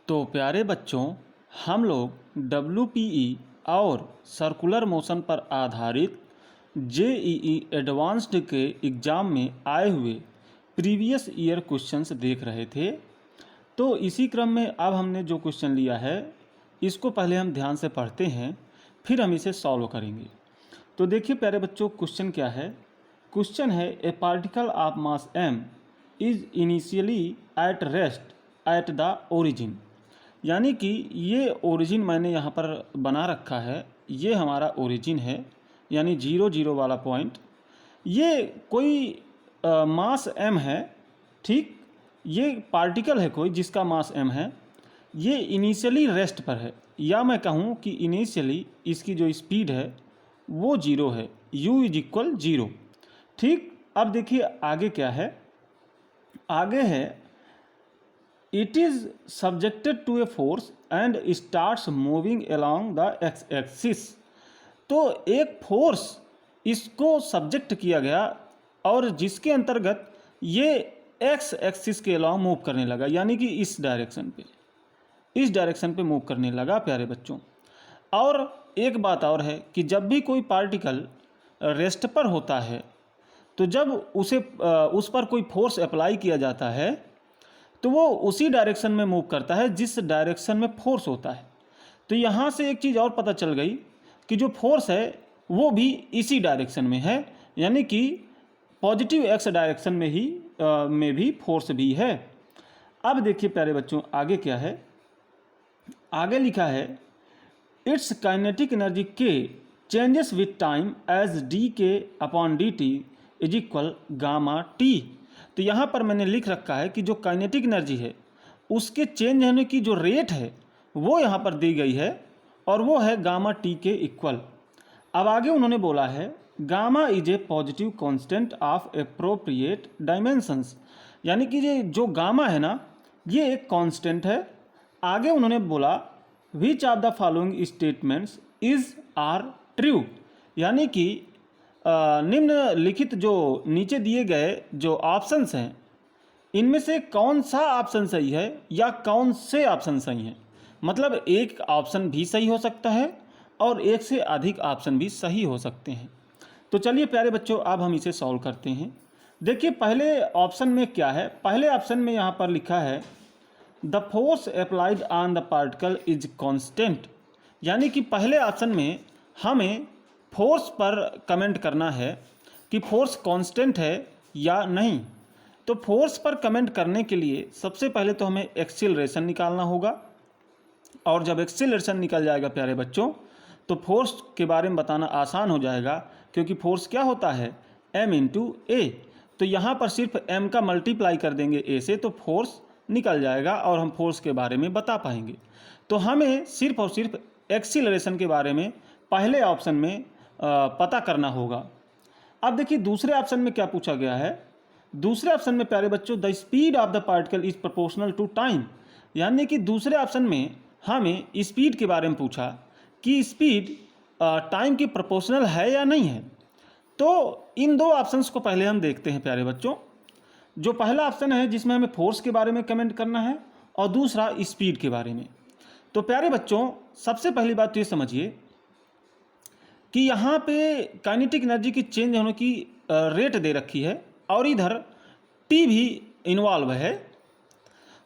तो प्यारे बच्चों, हम लोग WPE और सर्कुलर मोशन पर आधारित JEE एडवांस्ड के एग्ज़ाम में आए हुए प्रीवियस ईयर क्वेश्चंस देख रहे थे। तो इसी क्रम में अब हमने जो क्वेश्चन लिया है इसको पहले हम ध्यान से पढ़ते हैं, फिर हम इसे सॉल्व करेंगे। तो देखिए प्यारे बच्चों, क्वेश्चन क्या है। क्वेश्चन है ए particle of mass m is initially at rest at the origin. यानी कि ये ओरिजिन मैंने यहाँ पर बना रखा है, ये हमारा ओरिजिन है, यानी 0 0 वाला पॉइंट। ये कोई मास m है, ठीक। ये पार्टिकल है कोई जिसका मास m है, ये इनिशियली रेस्ट पर है, या मैं कहूँ कि इनिशियली इसकी जो स्पीड है वो 0 है, u इज इक्वल 0, ठीक। अब देखिए आगे क्या है। आगे है it is subjected to a force and starts moving along the x axis. तो एक फोर्स इसको सब्जेक्ट किया गया और जिसके अंतर्गत ये एक्स एक्सिस के अलावा मूव करने लगा, यानी कि इस डायरेक्शन पे मूव करने लगा प्यारे बच्चों। और एक बात और है कि जब भी कोई पार्टिकल रेस्ट पर होता है तो जब उस पर कोई फोर्स अप्लाई किया जाता है तो वो उसी डायरेक्शन में मूव करता है जिस डायरेक्शन में फोर्स होता है। तो यहाँ से एक चीज़ और पता चल गई कि जो फोर्स है वो भी इसी डायरेक्शन में है, यानी कि पॉजिटिव एक्स डायरेक्शन में भी फोर्स भी है। अब देखिए प्यारे बच्चों आगे क्या है। आगे लिखा है इट्स काइनेटिक एनर्जी के changes with time as D K upon D T is equal gamma T. तो यहाँ पर मैंने लिख रखा है कि जो काइनेटिक एनर्जी है उसके चेंज होने की जो रेट है वो यहाँ पर दी गई है और वो है गामा टी के इक्वल। अब आगे उन्होंने बोला है gamma is a positive constant of appropriate dimensions, यानी कि ये जो गामा है ना ये एक कांस्टेंट है। आगे उन्होंने बोला which of the following statements is are true, यानी कि निम्नलिखित जो नीचे दिए गए जो ऑप्शंस हैं इनमें से कौन सा ऑप्शन सही है या कौन से ऑप्शन सही हैं। मतलब एक ऑप्शन भी सही हो सकता है और एक से अधिक ऑप्शन भी सही हो सकते हैं। तो चलिए प्यारे बच्चों अब हम इसे सॉल्व करते हैं। देखिए पहले ऑप्शन में क्या है। पहले ऑप्शन में यहाँ पर लिखा है the force applied on the particle is constant, यानी कि पहले ऑप्शन में हमें फोर्स पर कमेंट करना है कि फोर्स कांस्टेंट है या नहीं। तो फोर्स पर कमेंट करने के लिए सबसे पहले तो हमें एक्सीलरेशन निकालना होगा, और जब एक्सीलरेशन निकल जाएगा प्यारे बच्चों तो फोर्स के बारे में बताना आसान हो जाएगा, क्योंकि फोर्स क्या होता है m इंटू ए। तो यहाँ पर सिर्फ m का मल्टीप्लाई कर देंगे a से तो फोर्स निकल जाएगा और हम फोर्स के बारे में बता पाएंगे। तो हमें सिर्फ और सिर्फ एक्सीलरेशन के बारे में पहले ऑप्शन में पता करना होगा। अब देखिए दूसरे ऑप्शन में क्या पूछा गया है। दूसरे ऑप्शन में प्यारे बच्चों the speed of the particle is proportional to time, यानी कि दूसरे ऑप्शन में हमें स्पीड के बारे में पूछा कि स्पीड टाइम की प्रोपोर्शनल है या नहीं है। तो इन दो ऑप्शंस को पहले हम देखते हैं प्यारे बच्चों। जो पहला ऑप्शन है जिसमें हमें फोर्स के बारे में कमेंट करना है और दूसरा स्पीड के बारे में। तो प्यारे बच्चों सबसे पहली बात तो ये समझिए कि यहाँ पे काइनेटिक एनर्जी की चेंज होने की रेट दे रखी है और इधर टी भी इन्वॉल्व है।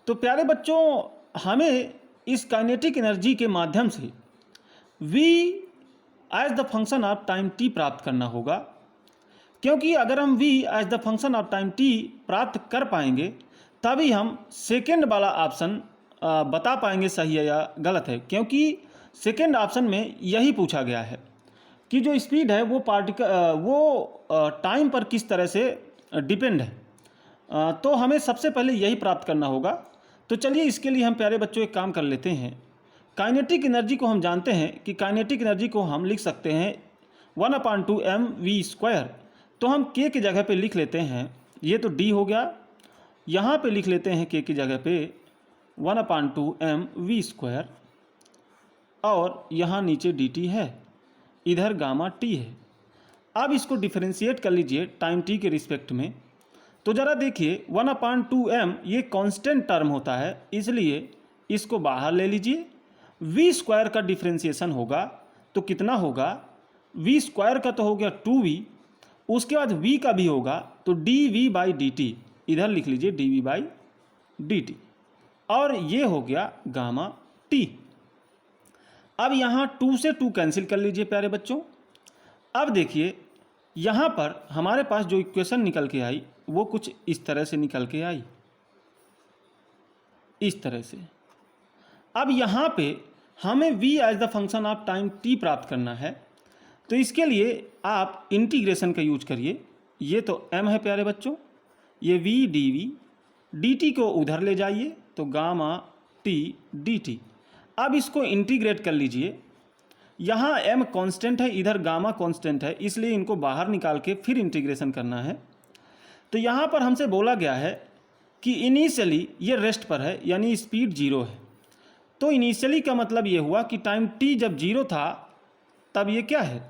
तो प्यारे बच्चों हमें इस काइनेटिक एनर्जी के माध्यम से v as the function of time t प्राप्त करना होगा, क्योंकि अगर हम v as the function of time t प्राप्त कर पाएंगे तभी हम सेकेंड वाला ऑप्शन बता पाएंगे सही है या गलत है। क्योंकि सेकेंड ऑप्शन में यही पूछा गया है कि जो स्पीड है वो टाइम पर किस तरह से डिपेंड है। तो हमें सबसे पहले यही प्राप्त करना होगा। तो चलिए इसके लिए हम प्यारे बच्चों एक काम कर लेते हैं। काइनेटिक एनर्जी को हम जानते हैं कि काइनेटिक एनर्जी को हम लिख सकते हैं 1/2mv²। तो हम k की जगह पे लिख लेते हैं, ये तो d हो गया, यहाँ पे लिख लेते हैं k की जगह पे 1/2mv², और यहाँ नीचे dt है, इधर गामा t है। अब इसको डिफरेंशिएट कर लीजिए टाइम t के रिस्पेक्ट में। तो ज़रा देखिए 1/2m ये कांस्टेंट टर्म होता है, इसलिए इसको बाहर ले लीजिए। वी स्क्वायर का डिफ्रेंसिएशन होगा तो कितना होगा, वी स्क्वायर का तो हो गया 2v, उसके बाद v का भी होगा तो dv/dt, इधर लिख लीजिए dv/dt, और ये हो गया गामा t। अब यहाँ 2 से 2 कैंसिल कर लीजिए प्यारे बच्चों। अब देखिए यहाँ पर हमारे पास जो इक्वेशन निकल के आई वो कुछ इस तरह से निकल के आई, इस तरह से। अब यहाँ पे हमें v as the function of time t प्राप्त करना है, तो इसके लिए आप इंटीग्रेशन का यूज करिए। ये तो m है प्यारे बच्चों, ये v dv dt को उधर ले जाइए तो गामा t dt। अब इसको इंटीग्रेट कर लीजिए। यहाँ m कांस्टेंट है, इधर गामा कांस्टेंट है, इसलिए इनको बाहर निकाल के फिर इंटीग्रेशन करना है। तो यहाँ पर हमसे बोला गया है कि इनिशियली ये रेस्ट पर है, यानी स्पीड 0 है। तो इनिशियली का मतलब ये हुआ कि टाइम t जब 0 था तब ये क्या है,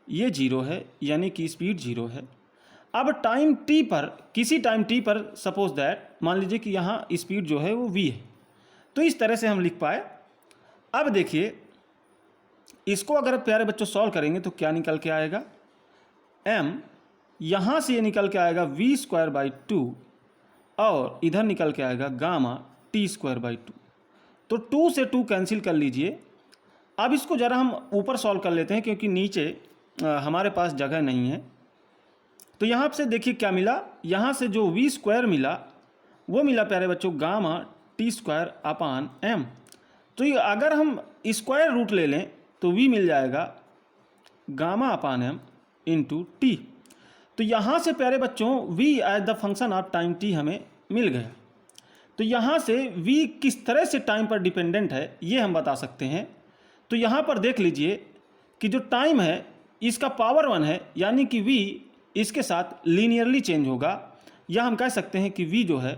ये 0 है, यानी कि स्पीड 0 है। अब टाइम t पर, किसी टाइम t पर सपोज दैट मान लीजिए कि यहाँ स्पीड जो है वो v है, तो इस तरह से हम लिख पाए। अब देखिए इसको अगर प्यारे बच्चों सॉल्व करेंगे तो क्या निकल के आएगा, m यहाँ से ये निकल के आएगा v²/2 और इधर निकल के आएगा गामा t²/2। तो 2 से 2 कैंसिल कर लीजिए। अब इसको ज़रा हम ऊपर सॉल्व कर लेते हैं क्योंकि नीचे हमारे पास जगह नहीं है। तो यहाँ से देखिए क्या मिला, यहाँ से जो v² मिला वो मिला प्यारे बच्चों गामा t²/m। तो ये अगर हम स्क्वायर रूट ले लें तो v मिल जाएगा गामा/m इंटू टी। तो यहाँ से प्यारे बच्चों v as the function of time t हमें मिल गया। तो यहाँ से v किस तरह से टाइम पर डिपेंडेंट है ये हम बता सकते हैं। तो यहाँ पर देख लीजिए कि जो टाइम है इसका पावर 1 है, यानी कि v इसके साथ लीनियरली चेंज होगा, या हम कह सकते हैं कि v जो है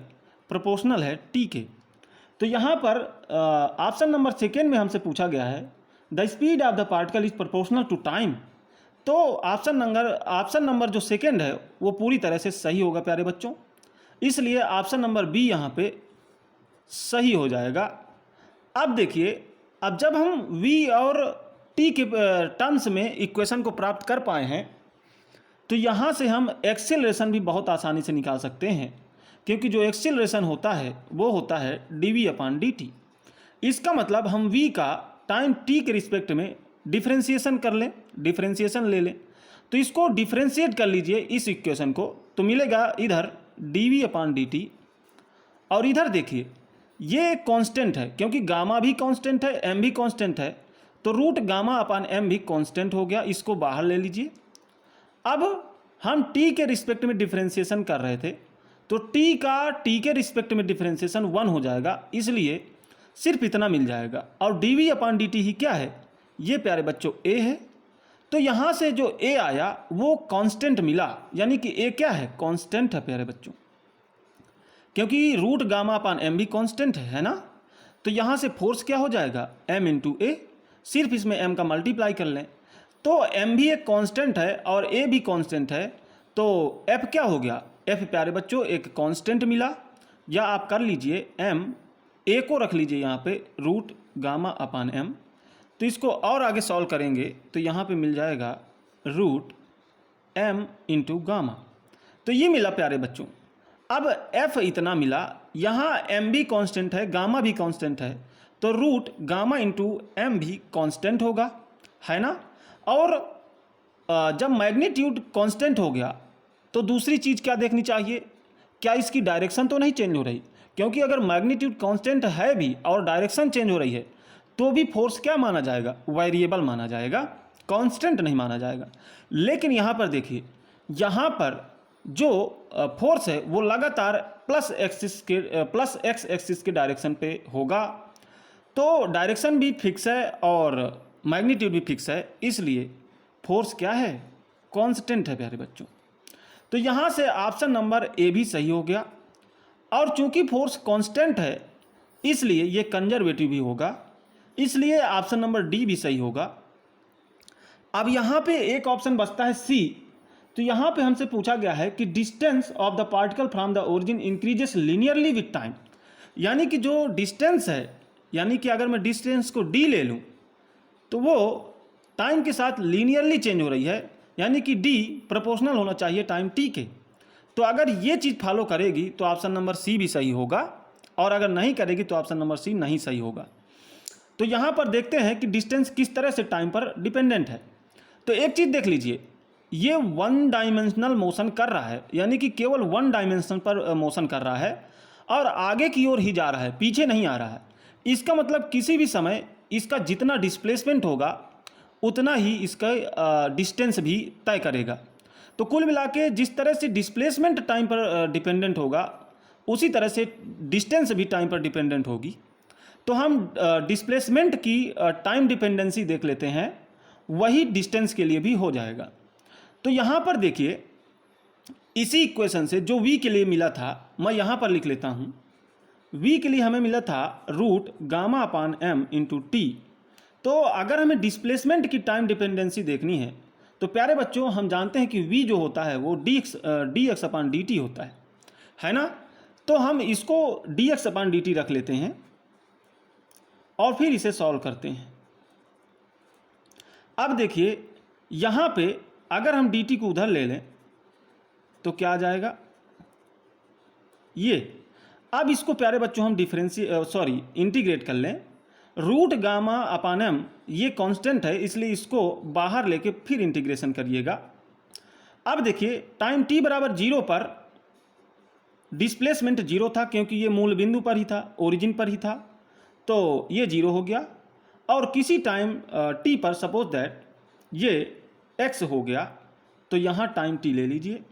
प्रोपोर्शनल है t के। तो यहाँ पर ऑप्शन नंबर 2 में हमसे पूछा गया है the speed of the particle is proportional to time. तो ऑप्शन नंबर जो 2 है वो पूरी तरह से सही होगा प्यारे बच्चों, इसलिए ऑप्शन नंबर बी यहाँ पे सही हो जाएगा। अब देखिए, अब जब हम v और t के टर्म्स में इक्वेशन को प्राप्त कर पाए हैं तो यहाँ से हम एक्सेलरेशन भी बहुत आसानी से निकाल सकते हैं, क्योंकि जो एक्सेलरेशन होता है वो होता है dv/dt। इसका मतलब हम v का टाइम t के रिस्पेक्ट में डिफ्रेंशिएशन कर लें, डिफ्रेंशिएशन ले लें। तो इसको डिफ्रेंशिएट कर लीजिए इस इक्वेशन को, तो मिलेगा इधर dv/dt, और इधर देखिए ये कांस्टेंट है क्योंकि गामा भी कांस्टेंट है, m भी कांस्टेंट है, तो रूट गामा/m भी कांस्टेंट हो गया, इसको बाहर ले लीजिए। अब हम t के रिस्पेक्ट में डिफ्रेंशिएशन कर रहे थे तो t के रिस्पेक्ट में डिफ्रेंशिएशन 1 हो जाएगा, इसलिए सिर्फ इतना मिल जाएगा। और dv/dt ही क्या है, ये प्यारे बच्चों a है। तो यहाँ से जो a आया वो कांस्टेंट मिला, यानी कि a क्या है, कांस्टेंट है प्यारे बच्चों, क्योंकि रूट गामा/m भी कांस्टेंट है ना। तो यहाँ से फोर्स क्या हो जाएगा, m इंटू a, सिर्फ इसमें m का मल्टीप्लाई कर लें। तो m भी एक कांस्टेंट है और a भी कांस्टेंट है, तो f क्या हो गया, f प्यारे बच्चों एक कांस्टेंट मिला, या आप कर लीजिए m, a को रख लीजिए यहाँ पे रूट गामा/m। तो इसको और आगे सॉल्व करेंगे तो यहाँ पे मिल जाएगा रूट m इंटू गामा। तो ये मिला प्यारे बच्चों। अब f इतना मिला, यहाँ m भी कांस्टेंट है, गामा भी कांस्टेंट है, तो रूट गामा इंटू m भी कांस्टेंट होगा, है ना। और जब मैग्नीट्यूड कांस्टेंट हो गया तो दूसरी चीज़ क्या देखनी चाहिए, क्या इसकी डायरेक्शन तो नहीं चेंज हो रही, क्योंकि अगर मैग्नीट्यूड कांस्टेंट है भी और डायरेक्शन चेंज हो रही है तो भी फोर्स क्या माना जाएगा, वेरिएबल माना जाएगा, कांस्टेंट नहीं माना जाएगा। लेकिन यहाँ पर देखिए, यहाँ पर जो फोर्स है वो लगातार प्लस एक्स एक्सिस के डायरेक्शन पे होगा, तो डायरेक्शन भी फिक्स है और मैग्नीट्यूड भी फिक्स है, इसलिए फोर्स क्या है, कांस्टेंट है प्यारे बच्चों। तो यहाँ से ऑप्शन नंबर ए भी सही हो गया, और चूंकि फोर्स कांस्टेंट है इसलिए ये कंजर्वेटिव भी होगा, इसलिए ऑप्शन नंबर डी भी सही होगा। अब यहाँ पे एक ऑप्शन बचता है सी। तो यहाँ पे हमसे पूछा गया है कि distance of the particle from the origin increases linearly with time, यानी कि जो डिस्टेंस है यानी कि अगर मैं डिस्टेंस को डी ले लूँ तो वो टाइम के साथ लीनियरली चेंज हो रही है, यानी कि डी प्रोपोर्शनल होना चाहिए टाइम टी के। तो अगर ये चीज़ फॉलो करेगी तो ऑप्शन नंबर सी भी सही होगा, और अगर नहीं करेगी तो ऑप्शन नंबर सी नहीं सही होगा। तो यहाँ पर देखते हैं कि डिस्टेंस किस तरह से टाइम पर डिपेंडेंट है। तो एक चीज़ देख लीजिए, ये वन डायमेंशनल मोशन कर रहा है, यानी कि केवल वन डायमेंशन पर मोशन कर रहा है और आगे की ओर ही जा रहा है, पीछे नहीं आ रहा है। इसका मतलब किसी भी समय इसका जितना डिस्प्लेसमेंट होगा उतना ही इसका डिस्टेंस भी तय करेगा। तो कुल मिला के जिस तरह से डिस्प्लेसमेंट टाइम पर डिपेंडेंट होगा उसी तरह से डिस्टेंस भी टाइम पर डिपेंडेंट होगी। तो हम डिस्प्लेसमेंट की टाइम डिपेंडेंसी देख लेते हैं, वही डिस्टेंस के लिए भी हो जाएगा। तो यहाँ पर देखिए, इसी इक्वेशन से जो v के लिए मिला था मैं यहाँ पर लिख लेता हूँ। v के लिए हमें मिला था √γ/m × t। तो अगर हमें डिस्प्लेसमेंट की टाइम डिपेंडेंसी देखनी है तो प्यारे बच्चों हम जानते हैं कि v जो होता है वो dx/dt होता है ना। तो हम इसको dx/dt रख लेते हैं और फिर इसे सॉल्व करते हैं। अब देखिए यहाँ पे अगर हम dt को उधर ले लें तो क्या आ जाएगा ये। अब इसको प्यारे बच्चों हम इंटीग्रेट कर लें। √γ/m ये कांस्टेंट है, इसलिए इसको बाहर लेके फिर इंटीग्रेशन करिएगा। अब देखिए टाइम t बराबर 0 पर डिस्प्लेसमेंट 0 था, क्योंकि ये मूल बिंदु पर ही था, ओरिजिन पर ही था, तो ये 0 हो गया। और किसी टाइम t पर सपोज दैट ये x हो गया, तो यहाँ टाइम t ले लीजिए।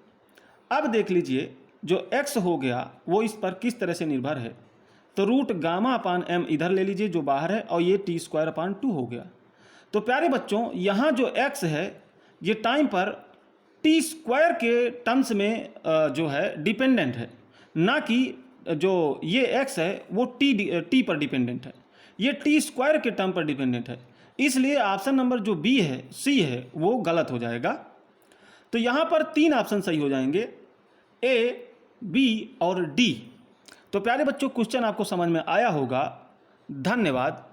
अब देख लीजिए जो x हो गया वो इस पर किस तरह से निर्भर है, तो √γ/m इधर ले लीजिए जो बाहर है, और ये t²/2 हो गया। तो प्यारे बच्चों यहाँ जो x है ये टाइम पर t² के टर्म्स में जो है डिपेंडेंट है, ना कि जो ये x है वो t पर डिपेंडेंट है, ये t² के टर्म पर डिपेंडेंट है। इसलिए ऑप्शन नंबर जो बी है, सी है, वो गलत हो जाएगा। तो यहाँ पर 3 ऑप्शन सही हो जाएंगे, ए, बी और डी। तो प्यारे बच्चों क्वेश्चन आपको समझ में आया होगा। धन्यवाद।